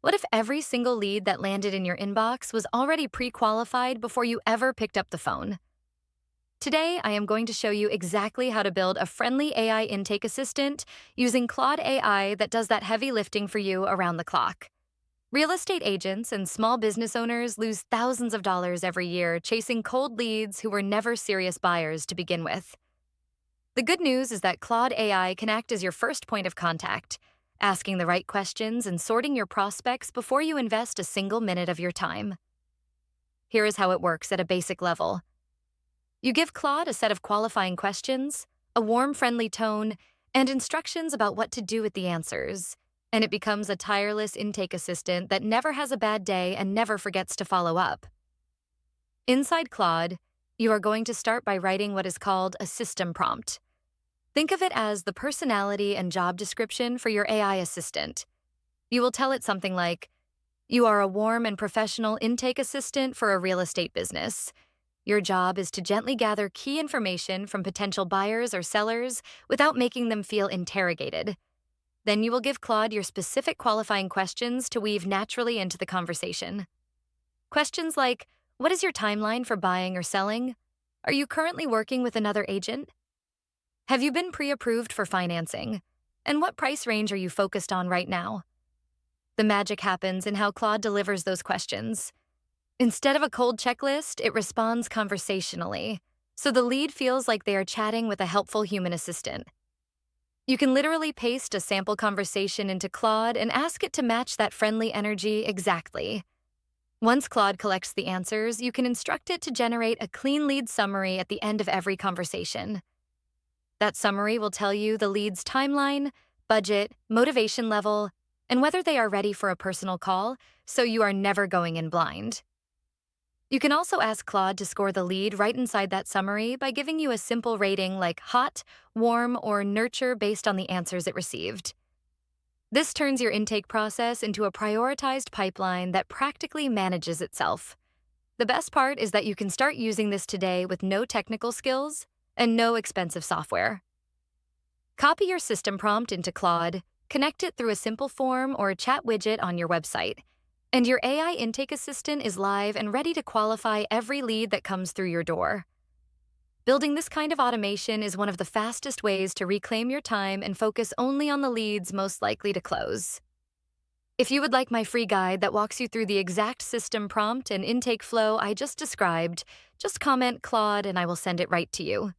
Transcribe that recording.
What if every single lead that landed in your inbox was already pre-qualified before you ever picked up the phone? Today, I am going to show you exactly how to build a friendly AI intake assistant using Claude AI that does that heavy lifting for you around the clock. Real estate agents and small business owners lose thousands of dollars every year chasing cold leads who were never serious buyers to begin with. The good news is that Claude AI can act as your first point of contact, asking the right questions and sorting your prospects before you invest a single minute of your time. Here is how it works at a basic level. You give Claude a set of qualifying questions, a warm, friendly tone, and instructions about what to do with the answers, and it becomes a tireless intake assistant that never has a bad day and never forgets to follow up. Inside Claude, you are going to start by writing what is called a system prompt. Think of it as the personality and job description for your AI assistant. You will tell it something like, "You are a warm and professional intake assistant for a real estate business. Your job is to gently gather key information from potential buyers or sellers without making them feel interrogated." Then you will give Claude your specific qualifying questions to weave naturally into the conversation. Questions like, what is your timeline for buying or selling? Are you currently working with another agent? Have you been pre-approved for financing? And what price range are you focused on right now? The magic happens in how Claude delivers those questions. Instead of a cold checklist, it responds conversationally, so the lead feels like they are chatting with a helpful human assistant. You can literally paste a sample conversation into Claude and ask it to match that friendly energy exactly. Once Claude collects the answers, you can instruct it to generate a clean lead summary at the end of every conversation. That summary will tell you the lead's timeline, budget, motivation level, and whether they are ready for a personal call, so you are never going in blind. You can also ask Claude to score the lead right inside that summary by giving you a simple rating like hot, warm, or nurture based on the answers it received. This turns your intake process into a prioritized pipeline that practically manages itself. The best part is that you can start using this today with no technical skills and no expensive software. Copy your system prompt into Claude, connect it through a simple form or a chat widget on your website, and your AI intake assistant is live and ready to qualify every lead that comes through your door. Building this kind of automation is one of the fastest ways to reclaim your time and focus only on the leads most likely to close. If you would like my free guide that walks you through the exact system prompt and intake flow I just described, just comment Claude and I will send it right to you.